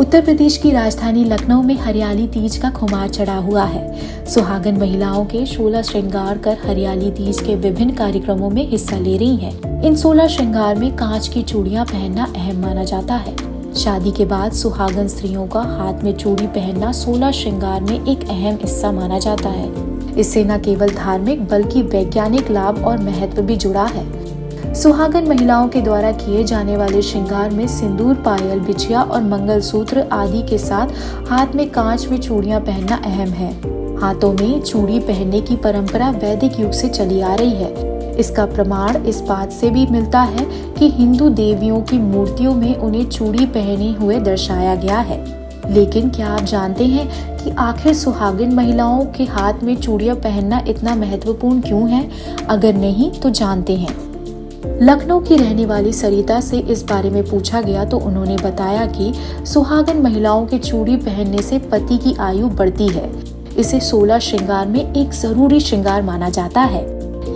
उत्तर प्रदेश की राजधानी लखनऊ में हरियाली तीज का खुमार चढ़ा हुआ है। सुहागन महिलाओं के 16 श्रृंगार कर हरियाली तीज के विभिन्न कार्यक्रमों में हिस्सा ले रही हैं। इन 16 श्रृंगार में कांच की चूड़ियां पहनना अहम माना जाता है। शादी के बाद सुहागन स्त्रियों का हाथ में चूड़ी पहनना 16 श्रृंगार में एक अहम हिस्सा माना जाता है। इससे न केवल धार्मिक बल्कि वैज्ञानिक लाभ और महत्व भी जुड़ा है। सुहागन महिलाओं के द्वारा किए जाने वाले श्रृंगार में सिंदूर, पायल, बिछिया और मंगलसूत्र आदि के साथ हाथ में कांच में चूड़ियां पहनना अहम है। हाथों में चूड़ी पहनने की परंपरा वैदिक युग से चली आ रही है। इसका प्रमाण इस बात से भी मिलता है कि हिंदू देवियों की मूर्तियों में उन्हें चूड़ी पहने हुए दर्शाया गया है। लेकिन क्या आप जानते हैं कि आखिर सुहागिन महिलाओं के हाथ में चूड़ियां पहनना इतना महत्वपूर्ण क्यों है? अगर नहीं तो जानते हैं। लखनऊ की रहने वाली सरिता से इस बारे में पूछा गया तो उन्होंने बताया कि सुहागन महिलाओं के चूड़ी पहनने से पति की आयु बढ़ती है। इसे 16 श्रृंगार में एक जरूरी श्रृंगार माना जाता है।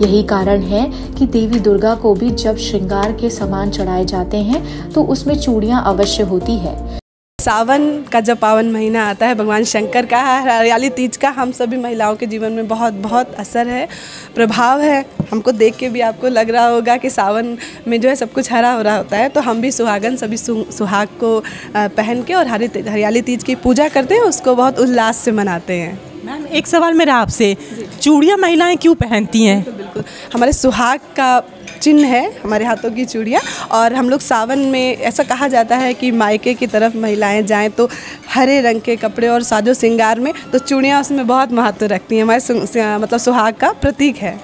यही कारण है कि देवी दुर्गा को भी जब श्रृंगार के सामान चढ़ाए जाते हैं तो उसमें चूड़ियां अवश्य होती है। सावन का जब पावन महीना आता है, भगवान शंकर का हरियाली तीज का हम सभी महिलाओं के जीवन में बहुत बहुत असर है, प्रभाव है। हमको देख के भी आपको लग रहा होगा कि सावन में जो है सब कुछ हरा भरा होता है। तो हम भी सुहागन सभी सुहाग को पहन के और हरियाली तीज की पूजा करते हैं, उसको बहुत उल्लास से मनाते हैं। मैम, एक सवाल मेरा आपसे, चूड़ियाँ महिलाएं क्यों पहनती हैं? बिल्कुल, हमारे सुहाग का चिन्ह है हमारे हाथों की चूड़ियाँ। और हम लोग सावन में ऐसा कहा जाता है कि मायके की तरफ महिलाएं जाएं तो हरे रंग के कपड़े और साजो श्रृंगार में, तो चूड़ियाँ उसमें बहुत महत्व रखती हैं। हमारे मतलब सुहाग का प्रतीक है।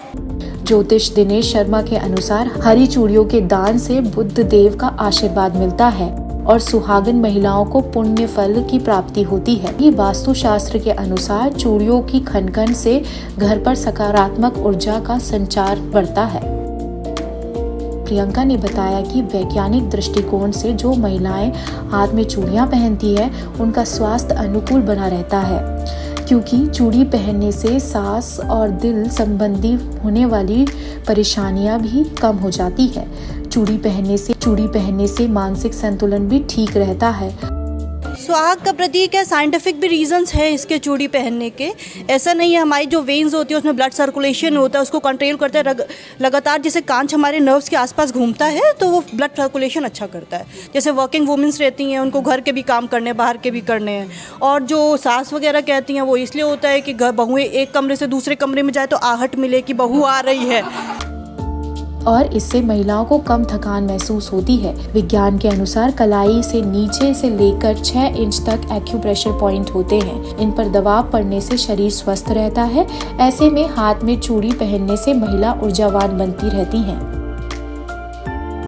ज्योतिष दिनेश शर्मा के अनुसार हरी चूड़ियों के दान से बुद्ध देव का आशीर्वाद मिलता है और सुहागन महिलाओं को पुण्य फल की प्राप्ति होती है। ये वास्तु शास्त्र के अनुसार चूड़ियों की खनखन से घर पर सकारात्मक ऊर्जा का संचार बढ़ता है। प्रियंका ने बताया कि वैज्ञानिक दृष्टिकोण से जो महिलाएं हाथ में चूड़ियां पहनती है उनका स्वास्थ्य अनुकूल बना रहता है, क्योंकि चूड़ी पहनने से सांस और दिल संबंधी होने वाली परेशानियां भी कम हो जाती है। चूड़ी पहनने से मानसिक संतुलन भी ठीक रहता है। सुहाग का प्रतीक है, साइंटिफिक भी रीजंस है इसके चूड़ी पहनने के। ऐसा नहीं है, हमारी जो वेन्स होती है उसमें ब्लड सर्कुलेशन होता है, उसको कंट्रोल करता है लगातार। जैसे कांच हमारे नर्व्स के आसपास घूमता है तो वो ब्लड सर्कुलेशन अच्छा करता है। जैसे वर्किंग वुमेन्स रहती हैं, उनको घर के भी काम करने, बाहर के भी करने हैं। और जो सास वगैरह कहती हैं वो इसलिए होता है कि घर बहुएं एक कमरे से दूसरे कमरे में जाए तो आहट मिले कि बहू आ रही है, और इससे महिलाओं को कम थकान महसूस होती है। विज्ञान के अनुसार कलाई से नीचे से लेकर 6 इंच तक एक्यूप्रेशर पॉइंट होते हैं। इन पर दबाव पड़ने से शरीर स्वस्थ रहता है। ऐसे में हाथ में चूड़ी पहनने से महिला ऊर्जावान बनती रहती हैं।